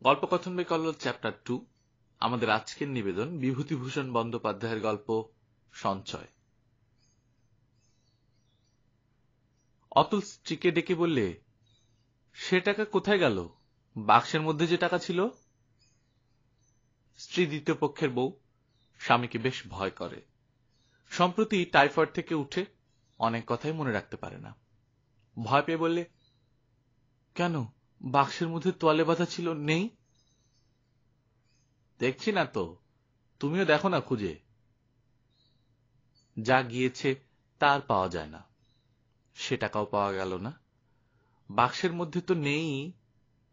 গল্পকথন by Kallol chapter 2। আমাদের আজকের নিবেদন বিভূতিভূষণ বন্দ্যোপাধ্যায়ের গল্প সঞ্চয়। অতুল স্ত্রীকে ডেকে বললে, সে টাকা কোথায় গেল? বাক্সের মধ্যে যে টাকা ছিল। স্ত্রী দ্বিতীয় পক্ষের বউ স্বামীকে বেশ ভয় করে। সম্প্রতি টাইফয়েড থেকে উঠে অনেক কথাই মনে রাখতে পারে না। ভয় পেয়ে বললে, কেন, বাক্সের মধ্যে তোয়ালে বাঁধা ছিল, নেই? দেখছি না তো, তুমিও দেখো না খুঁজে। যা গিয়েছে তার পাওয়া যায় না, সে টাকাও পাওয়া গেল না। বাক্সের মধ্যে তো নেই,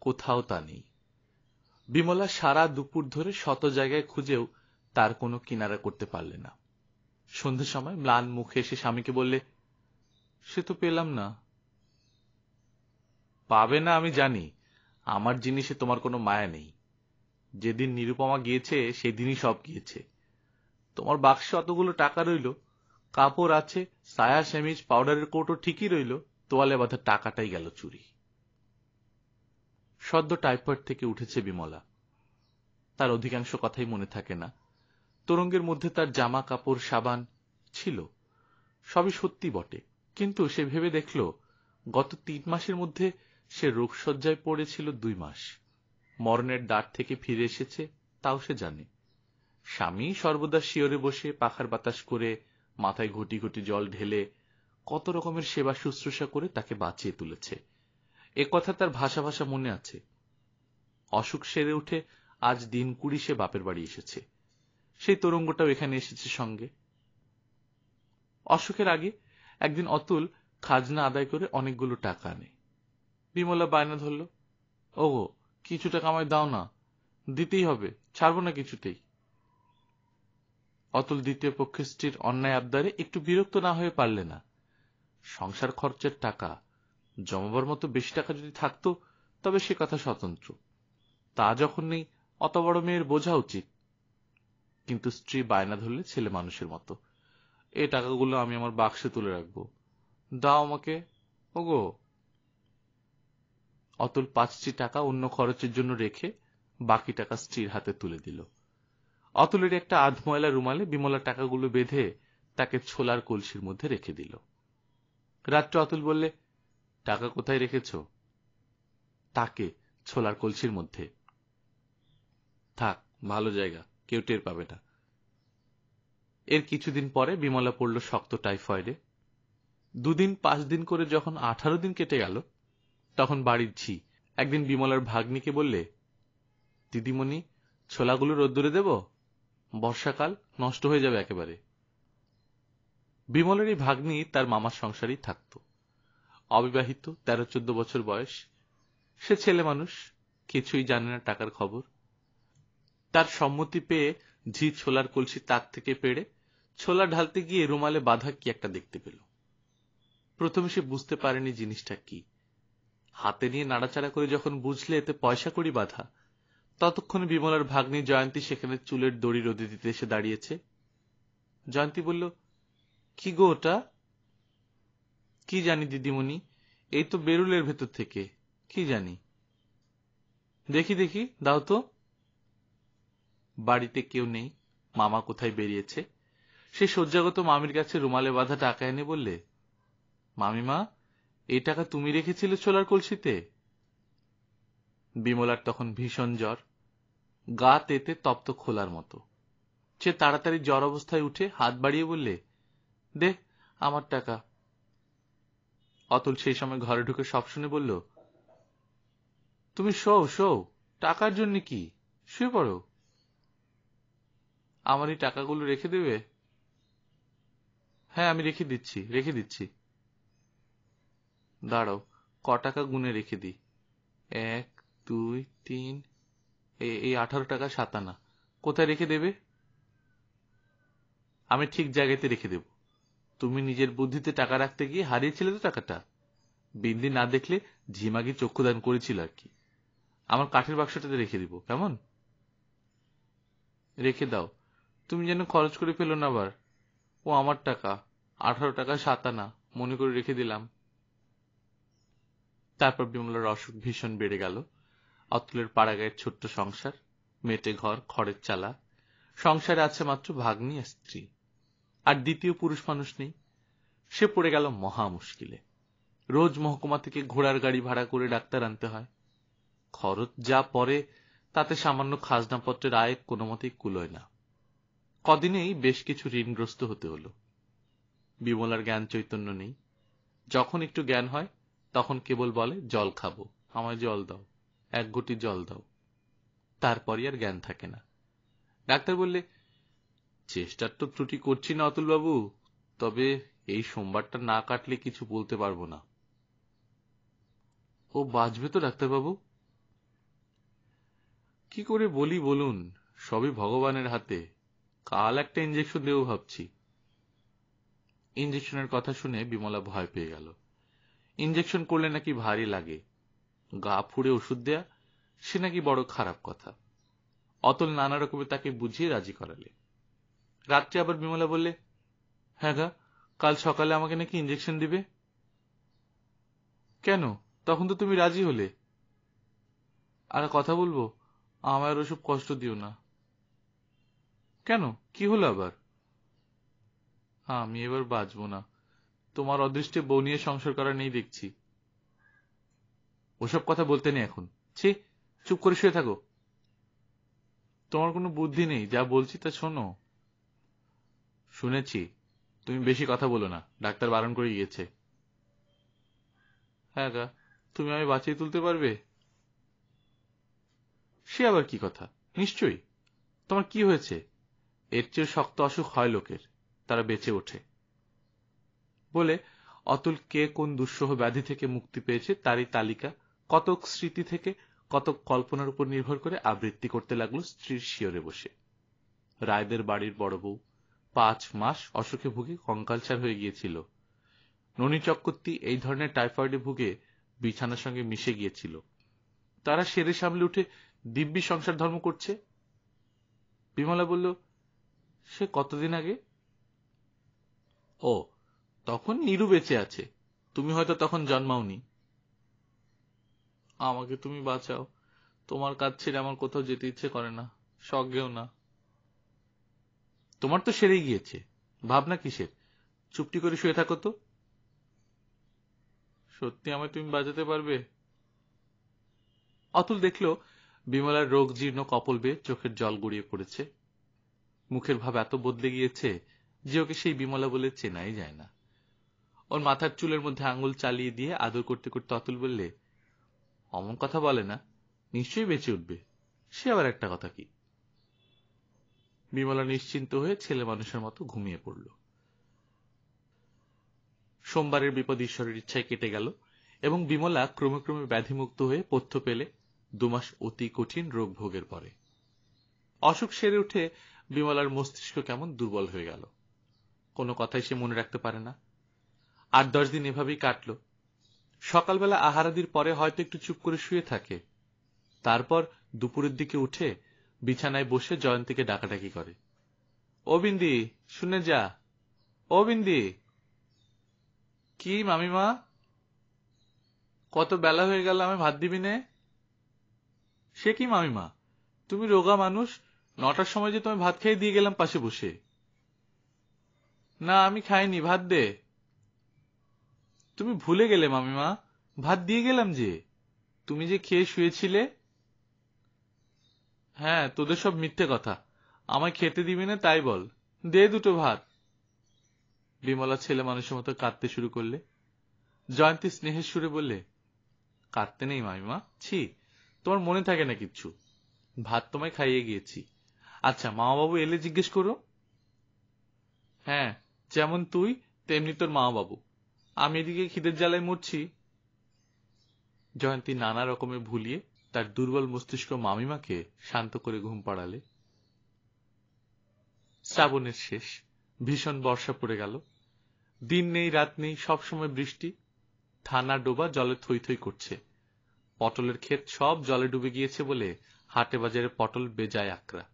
কোথাও তা নেই। বিমলা সারা দুপুর ধরে শত জায়গায় খুঁজেও তার কোনো কিনারা করতে পারলে না। সন্ধ্যের সময় ম্লান মুখে এসে স্বামীকে বললে, সে তো পেলাম না। পাবে না আমি জানি, আমার জিনিসে তোমার কোনো মায়া নেই। যেদিন নিরুপমা গিয়েছে সেদিনই সব গিয়েছে। তোমার বাক্সে অতগুলো টাকা রইল, কাপড় আছে, সায়া সেমিজ পাউডারের কৌটো ঠিকই রইল, তোয়ালে বাঁধা টাকাটাই গেল চুরি। সদ্য টাইফয়েড থেকে উঠেছে বিমলা, তার অধিকাংশ কথাই মনে থাকে না। তরঙ্গের মধ্যে তার জামা কাপড় সাবান ছিল, সবই সত্যি বটে, কিন্তু সে ভেবে দেখল গত 3 মাসের মধ্যে সে রোগশয্যায় পড়েছিল 2 মাস। মরণের দ্বার থেকে ফিরে এসেছে তাও সে জানে। স্বামী সর্বদা শিয়রে বসে পাখার বাতাস করে, মাথায় ঘটি ঘটি জল ঢেলে কত রকমের সেবা শুশ্রূষা করে তাকে বাঁচিয়ে তুলেছে, এ কথা তার ভাষা ভাষা মনে আছে। অসুখ সেরে উঠে আজ দিন 20 সে বাপের বাড়ি এসেছে। সেই তরঙ্গটাও এখানে এসেছে সঙ্গে। অসুখের আগে একদিন অতুল খাজনা আদায় করে অনেকগুলো টাকা আনে। বিমলা বায়না ধরল, ওগো, কিছু টাকা আমায় দাও না, দিতেই হবে, ছাড়বো না কিছুতেই। অতুল দ্বিতীয় পক্ষের স্ত্রীর অন্যায় আবদারে একটু বিরক্ত না হয়ে পারলে না। সংসার খরচের টাকা জমাবার মতো বেশি টাকা যদি থাকতো তবে সে কথা স্বতন্ত্র, তা যখন নেই অত বড় মেয়ের বোঝা উচিত। কিন্তু স্ত্রী বায়না ধরলে ছেলে মানুষের মতো, এই টাকাগুলো আমি আমার বাক্সে তুলে রাখবো, দাও আমাকে ওগো। অতুল 5টি টাকা অন্য খরচের জন্য রেখে বাকি টাকা স্ত্রীর হাতে তুলে দিল। অতুলের একটা আধময়লা রুমালে বিমলা টাকাগুলো বেঁধে তাকে ছোলার কলসির মধ্যে রেখে দিল। রাত্রে অতুল বললে, টাকা কোথায় রেখেছ? তাকে ছোলার কলসির মধ্যে। থাক, ভালো জায়গা, কেউ টের পাবে না। এর কিছুদিন পরে বিমলা পড়ল শক্ত টাইফয়েডে। 2 দিন 5 দিন করে যখন 18 দিন কেটে গেল, তখন বাড়ির ঝি একদিন বিমলার ভাগ্নিকে বললে, দিদিমণি, ছোলাগুলো রোদ্দুরে দেব, বর্ষাকাল নষ্ট হয়ে যাবে একেবারে। বিমলার এই ভাগ্নি তার মামার সংসারেই থাকত। অবিবাহিত, 13-14 বছর বয়স। সে ছেলে মানুষ, কিছুই জানে না টাকার খবর। তার সম্মতি পেয়ে ঝি ছোলার কলসি তাক থেকে পেড়ে ছোলা ঢালতে গিয়ে রুমালে বাঁধা কি একটা দেখতে পেল। প্রথমে সে বুঝতে পারেনি জিনিসটা কি। হাতে নিয়ে নাড়াচাড়া করে যখন বুঝলে এতে পয়সা কড়ি বাঁধা, ততক্ষণে বিমলার ভাগ্নি জয়ন্তী সেখানে চুলের দড়ি রোদে দিতে এসে দাঁড়িয়েছে। জয়ন্তী বলল, কি গো ওটা? কি জানি দিদিমণি, এই তো বেরুলের ভেতর থেকে, কি জানি। দেখি দেখি, দাও তো। বাড়িতে কেউ নেই, মামা কোথায় বেরিয়েছে। সে শয্যাগত মামির কাছে রুমালে বাঁধা টাকা এনে বললে, মামিমা, এই টাকা তুমি রেখেছিলে ছোলার কলসিতে? বিমলার তখন ভীষণ জ্বর, গা তেতে তপ্ত খোলার মতো। সে তাড়াতাড়ি জ্বর অবস্থায় উঠে হাত বাড়িয়ে বললে, দে আমার টাকা। অতুল সেই সময় ঘরে ঢুকে সব শুনে বলল, তুমি শোও শোও, টাকার জন্য কি, শুয়ে পড়ো। আমার এই টাকাগুলো রেখে দেবে? হ্যাঁ, আমি রেখে দিচ্ছি, রেখে দিচ্ছি। দাঁড়াও, ক টাকা গুনে রেখে দিই। 1, 2, 3, এই 18 টাকা 7 আনা। কোথায় রেখে দেবে? আমি ঠিক জায়গাতে রেখে দেব। তুমি নিজের বুদ্ধিতে টাকা রাখতে গিয়ে হারিয়েছিলে তো টাকাটা। বিন্দি না দেখলে ঝিমাগি চক্ষুদান করেছিল আর কি। আমার কাঠের বাক্সটাতে রেখে দিব, কেমন? রেখে দাও, তুমি যেন খরচ করে ফেলো না আবার। ও আমার টাকা, 18 টাকা 7 আনা, মনে করে রেখে দিলাম। তারপর বিমলার অসুখ ভীষণ বেড়ে গেল। অতুলের পাড়াগাঁয়ের ছোট্ট সংসার, মেটে ঘর, খড়ের চালা। সংসারে আছে মাত্র ভাগ্নি আর স্ত্রী, আর দ্বিতীয় পুরুষ মানুষ নেই। সে পড়ে গেল মহা মুশকিলে। রোজ মহকুমা থেকে ঘোড়ার গাড়ি ভাড়া করে ডাক্তার আনতে হয়। খরচ যা পড়ে তাতে সামান্য খাজনাপত্রের আয় কোনো মতেই কুলোয় না। কদিনেই বেশ কিছু ঋণগ্রস্ত হতে হলো। বিমলার জ্ঞান চৈতন্য নেই। যখন একটু জ্ঞান হয় তখন কেবল বলে, জল খাবো, আমায় জল দাও, এক ঘটি জল দাও। তারপরই আর জ্ঞান থাকে না। ডাক্তার বললে, চেষ্টার তো ত্রুটি করছি না অতুলবাবু, তবে এই সোমবারটা না কাটলে কিছু বলতে পারবো না। ও বাঁচবে তো ডাক্তারবাবু? কি করে বলি বলুন, সবই ভগবানের হাতে। কাল একটা ইঞ্জেকশন দেবো ভাবছি। ইঞ্জেকশনের কথা শুনে বিমলা ভয় পেয়ে গেল। ইঞ্জেকশন করলে নাকি ভারী লাগে, গা ফুড়ে ওষুধ দেয়া সে নাকি বড় খারাপ কথা। অতুল নানা রকমে তাকে বুঝিয়ে রাজি করালে। রাত্রে আবার বিমলা বললে, হ্যাঁ গা, কাল সকালে আমাকে নাকি ইঞ্জেকশন দিবে। কেন, তখন তো তুমি রাজি হলে। আর কথা বলবো, আমার ওসব কষ্ট দিও না। কেন, কি হলো আবার? আমি এবার বাঁচবো না। তোমার অদৃষ্টে বউ নিয়ে সংসার করা নেই দেখছি। ওসব কথা বলতে নেই এখন। ছি, চুপ করে শুয়ে থাকো। তোমার কোনো বুদ্ধি নেই, যা বলছি তা শোনো। শুনেছি, তুমি বেশি কথা বলো না, ডাক্তার বারণ করে গিয়েছে। হ্যাঁ গা, তুমি আমি বাঁচিয়ে তুলতে পারবে? সে আবার কি কথা, নিশ্চয়ই। তোমার কি হয়েছে? এর চেয়ে শক্ত অসুখ হয় লোকের, তারা বেঁচে ওঠে। বলে অতুল কে কোন দুঃসহ ব্যাধি থেকে মুক্তি পেয়েছে তারই তালিকা কতক স্মৃতি থেকে, কতক কল্পনার উপর নির্ভর করে আবৃত্তি করতে লাগলো স্ত্রীর শিয়রে বসে। রায়দের বাড়ির বড় বউ 5 মাস অসুখে ভুগে কঙ্কালসার হয়ে গিয়েছিল। ননী চক্রবর্তী এই ধরনের টাইফয়েডে ভুগে বিছানার সঙ্গে মিশে গিয়েছিল। তারা সেরে সামলে উঠে দিব্যি সংসার ধর্ম করছে। বিমলা বলল, সে কতদিন আগে? ও, তখন নীরু বেঁচে আছে, তুমি হয়তো তখন জন্মাওনি। আমাকে তুমি বাঁচাও, তোমার কাজ ছেড়ে আমার কোথাও যেতে ইচ্ছে করে না, সজ্ঞেও না। তোমার তো সেরেই গিয়েছে, ভাবনা কিসের? চুপটি করে শুয়ে থাকো তো। সত্যি আমায় তুমি বাঁচাতে পারবে? অতুল দেখল বিমলার রোগ জীর্ণ কপল বেয়ে চোখের জল গড়িয়ে পড়েছে। মুখের ভাব এত বদলে গিয়েছে যে ওকে সেই বিমলা বলে চেনাই যায় না। ওর মাথার চুলের মধ্যে আঙুল চালিয়ে দিয়ে আদর করতে করতে অতুল বললে, অমন কথা বলে না, নিশ্চয়ই বেঁচে উঠবে। সে আবার একটা কথা কি? বিমলা নিশ্চিন্ত হয়ে ছেলে মানুষের মতো ঘুমিয়ে পড়ল। সোমবারের বিপদ ঈশ্বরের ইচ্ছায় কেটে গেল এবং বিমলা ক্রমে ক্রমে ব্যাধিমুক্ত হয়ে পথ্য পেলে 2 মাস অতি কঠিন রোগ ভোগের পরে। অসুখ সেরে উঠে বিমলার মস্তিষ্ক কেমন দুর্বল হয়ে গেল। কোনো কথাই সে মনে রাখতে পারে না। 8-10 দিন এভাবেই কাটল। সকালবেলা আহারাদির পরে হয়তো একটু চুপ করে শুয়ে থাকে, তারপর দুপুরের দিকে উঠে বিছানায় বসে জয়ন্তীকে ডাকাডাকি করে, ও বিন্দি, শুনে যা। ও বিন্দি। কি মামিমা, কত বেলা হয়ে গেল, আমি ভাত দিবি নে? সে কি মামিমা, তুমি রোগা মানুষ, 9টার সময় যে তোমায় ভাত খেয়ে দিয়ে গেলাম পাশে বসে। না, আমি খাইনি, ভাত দে। তুমি ভুলে গেলে মামিমা, ভাত দিয়ে গেলাম যে, তুমি যে খেয়ে শুয়েছিলে। হ্যাঁ, তোদের সব মিথ্যে কথা, আমায় খেতে দিবি না তাই বল, দে দুটো ভাত। বিমলা ছেলে মানুষের মতো কাঁদতে শুরু করলে। জয়ন্তী স্নেহের সুরে বললে, কাঁদতে নেই মামিমা, ছি, তোমার মনে থাকে না কিচ্ছু, ভাত তোমায় খাইয়ে গিয়েছি। আচ্ছা, মা বাবু এলে জিজ্ঞেস করো। হ্যাঁ, যেমন তুই তেমনি তোর মা বাবু, আমি এদিকে খিদের জ্বালায় মরছি। জয়ন্তী নানা রকমে ভুলিয়ে তার দুর্বল মস্তিষ্ক মামিমাকে শান্ত করে ঘুম পাড়ালে। শ্রাবণের শেষ, ভীষণ বর্ষা পড়ে গেল। দিন নেই রাত নেই, সবসময় বৃষ্টি। থানা ডোবা জলে থই থই করছে। পটলের ক্ষেত সব জলে ডুবে গিয়েছে বলে হাটে বাজারে পটল বেজায় আকড়া।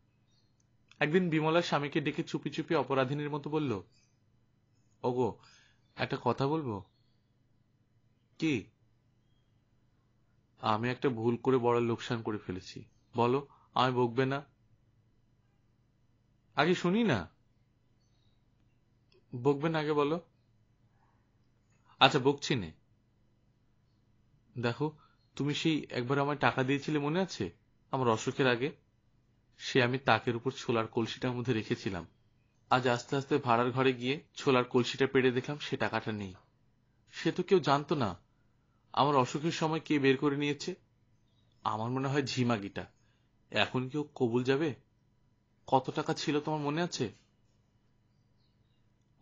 একদিন বিমলা স্বামীকে ডেকে চুপি চুপি অপরাধিনীর মতো বলল, ওগো, একটা কথা বলবো। কি? আমি একটা ভুল করে বড় লোকসান করে ফেলেছি। বলো, আমি বকবে না? আগে শুনি না। বকবে না আগে বলো? আচ্ছা বকছি নে। দেখো, তুমি সেই একবার আমায় টাকা দিয়েছিলে মনে আছে? আমার অসুখের আগে। সে আমি তাকের উপর ছোলার কলসিটার মধ্যে রেখেছিলাম। আজ আস্তে আস্তে ভাড়ার ঘরে গিয়ে ছোলার কলসিটা পেড়ে দেখলাম সে টাকাটা নেই। সে তো কেউ জানতো না। আমার অসুখের সময় কে বের করে নিয়েছে? আমার মনে হয় ঝিমাগিটা। এখন কেউ কবুল যাবে? কত টাকা ছিল তোমার মনে আছে?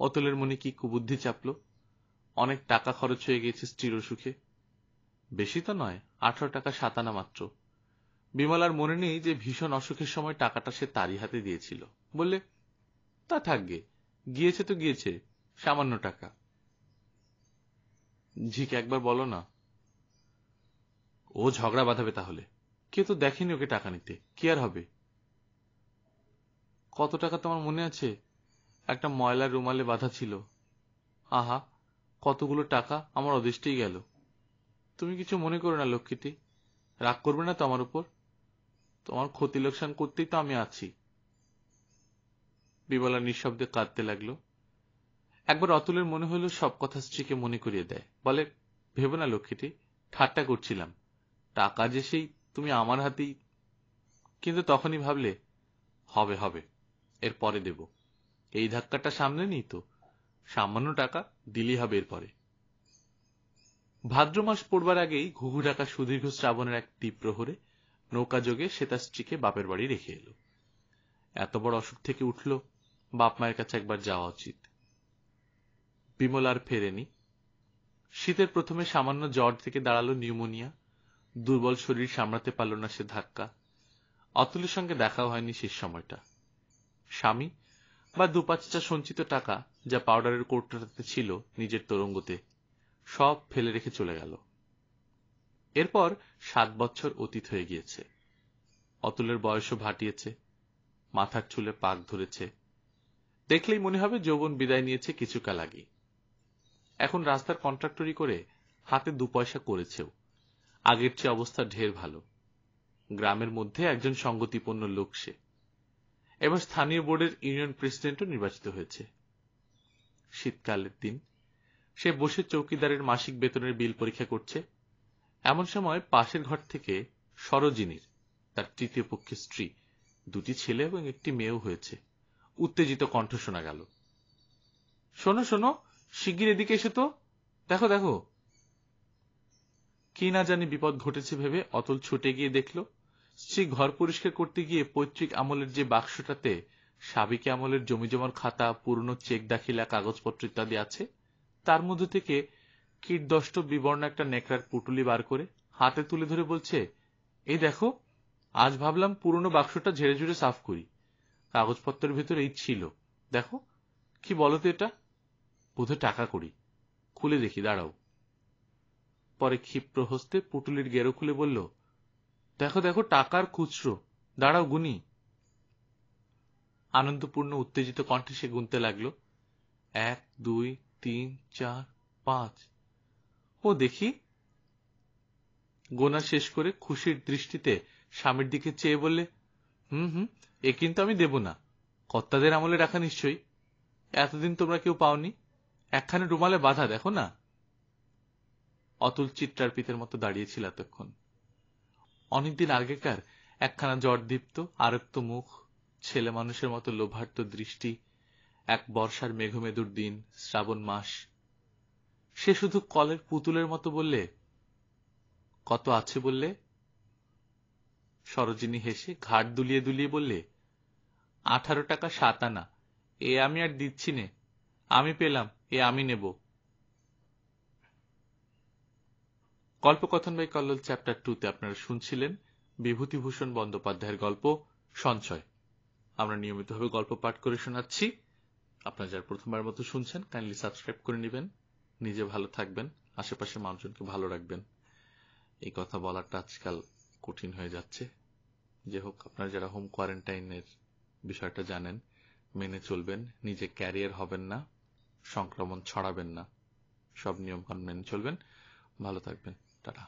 অতুলের মনে কি কুবুদ্ধি চাপলো। অনেক টাকা খরচ হয়ে গেছে স্ত্রীর অসুখে। বেশি তো নয়, 18 টাকা 7 আনা মাত্র। বিমলার মনে নেই যে ভীষণ অসুখের সময় টাকাটা সে তারই হাতে দিয়েছিল। বললে, তা থাকবে, গিয়েছে তো গিয়েছে, সামান্য টাকা। ঝিক, একবার বলো না। ও ঝগড়া বাঁধাবে তাহলে। কেউ তো দেখেনি ওকে টাকা নিতে, কি আর হবে? কত টাকা তোমার মনে আছে? একটা ময়লার রুমালে বাঁধা ছিল। আহা, কতগুলো টাকা আমার অদৃষ্টেই গেল। তুমি কিছু মনে করো না লক্ষ্মীটি। রাগ করবে না তো আমার উপর? তোমার ক্ষতি লোকসান করতেই তো আমি আছি। বিমলা নিঃশব্দে কাঁদতে লাগলো। একবার অতুলের মনে হলো সব কথা স্ত্রীকে মনে করিয়ে দেয়। বলে, ভেবো না লক্ষ্মীটি, ঠাট্টা করছিলাম। টাকা যে সেই তুমি আমার হাতেই। কিন্তু তখনই ভাবলে, হবে হবে, এর পরে দেব। এই ধাক্কাটা সামনে নিই তো। সামান্য টাকা দিলেই হবে এরপরে। ভাদ্র মাস পড়বার আগেই ঘুঘু ডাকা সুদীর্ঘ শ্রাবণের এক দ্বীপ্রহরে নৌকা যোগে সে তার স্ত্রীকে বাপের বাড়ি রেখে এলো। এত বড় অসুখ থেকে উঠল, বাপ মায়ের কাছে একবার যাওয়া উচিত। বিমল আর ফেরেনি। শীতের প্রথমে সামান্য জ্বর থেকে দাঁড়ালো নিউমোনিয়া। দুর্বল শরীর সামলাতে পারল না সে ধাক্কা। অতুলের সঙ্গে দেখাও হয়নি শেষ সময়টা। স্বামী বা 2-5টা সঞ্চিত টাকা যা পাউডারের কৌটোটাতে ছিল নিজের তোরঙ্গতে, সব ফেলে রেখে চলে গেল। এরপর 7 বছর অতীত হয়ে গিয়েছে। অতুলের বয়সও ভাটিয়েছে, মাথার চুলে পাক ধরেছে। দেখলেই মনে হবে যৌবন বিদায় নিয়েছে কিছুকাল আগে। এখন রাস্তার কন্ট্রাক্টরি করে হাতে 2 পয়সা করেছেও। আগের চেয়ে অবস্থা ঢের ভালো। গ্রামের মধ্যে একজন সঙ্গতিপন্ন লোক সে। এবার স্থানীয় বোর্ডের ইউনিয়ন প্রেসিডেন্টও নির্বাচিত হয়েছে। শীতকালের দিন সে বসে চৌকিদারের মাসিক বেতনের বিল পরীক্ষা করছে। এমন সময় পাশের ঘর থেকে সরোজিনীর, তার তৃতীয় পক্ষের স্ত্রী, 2টি ছেলে এবং একটি মেয়েও হয়েছে, উত্তেজিত কণ্ঠ শোনা গেল। শোনো শোনো, শিগগির এদিকে এসো তো, দেখো দেখো। কি না জানি বিপদ ঘটেছে ভেবে অতুল ছুটে গিয়ে দেখল, স্ত্রী ঘর পরিষ্কার করতে গিয়ে পৈতৃক আমলের যে বাক্সটাতে সাবিকে আমলের জমিজমার খাতা, পুরনো চেক দাখিলা, কাগজপত্র ইত্যাদি আছে, তার মধ্যে থেকে কীটদষ্ট বিবর্ণ একটা নেকড়ার পুটুলি বার করে হাতে তুলে ধরে বলছে, এই দেখো, আজ ভাবলাম পুরনো বাক্সটা ঝেড়ে ঝুড়ে সাফ করি। কাগজপত্রের ভেতর এই ছিল, দেখো। কি বলতো এটা? বোধহয় টাকা কড়ি। খুলে দেখি, দাঁড়াও। পরে ক্ষিপ্র হস্তে পুটুলির গেরো খুলে বলল, দেখো দেখো, টাকার খুচরো, দাঁড়াও গুনি। আনন্দপূর্ণ উত্তেজিত কণ্ঠে সে গুনতে লাগলো, 1 2 3 4 5। ও দেখি। গোনা শেষ করে খুশির দৃষ্টিতে স্বামীর দিকে চেয়ে বললে, হুম, এ কিন্তু আমি দেব না। কর্তাদের আমলে রাখা নিশ্চয়ই। এতদিন তোমরা কেউ পাওনি। একখানে রুমালে বাঁধা, দেখো না। অতুল চিত্রার্পিতের মতো দাঁড়িয়েছিল এতক্ষণ। অনেকদিন আগেকার একখানা জ্বরদীপ্ত আরক্ত মুখ, ছেলে মানুষের মতো লোভার্ত দৃষ্টি, এক বর্ষার মেঘমেদুর দিন, শ্রাবণ মাস। সে শুধু কলের পুতুলের মতো বললে, কত আছে বললে? সরোজিনী হেসে ঘাড় দুলিয়ে দুলিয়ে বললে, 18 টাকা 7 আনা। এ আমি আর দিচ্ছি নে, আমি পেলাম, এ আমি নেব। গল্পকথন বাই কল্লোল চ্যাপ্টার 2-তে আপনারা শুনছিলেন বিভূতিভূষণ বন্দ্যোপাধ্যায়ের গল্প সঞ্চয়। আমরা নিয়মিতভাবে গল্প পাঠ করে শোনাচ্ছি। আপনারা যারা প্রথমবার মতো শুনছেন, কাইন্ডলি সাবস্ক্রাইব করে নেবেন। নিজে ভালো থাকবেন, আশেপাশের মানুষজনকে ভালো রাখবেন। এই কথা বলাটা আজকাল কঠিন হয়ে যাচ্ছে। যে হোক, আপনারা যারা হোম কোয়ারেন্টাইনের বিষয়টা জানেন, মেনে চলবেন। নিজে ক্যারিয়ার হবেন না, সংক্রমণ ছড়াবেন না। সব নিয়মকানুন মেনে চলবেন। ভালো থাকবেন। টাটা।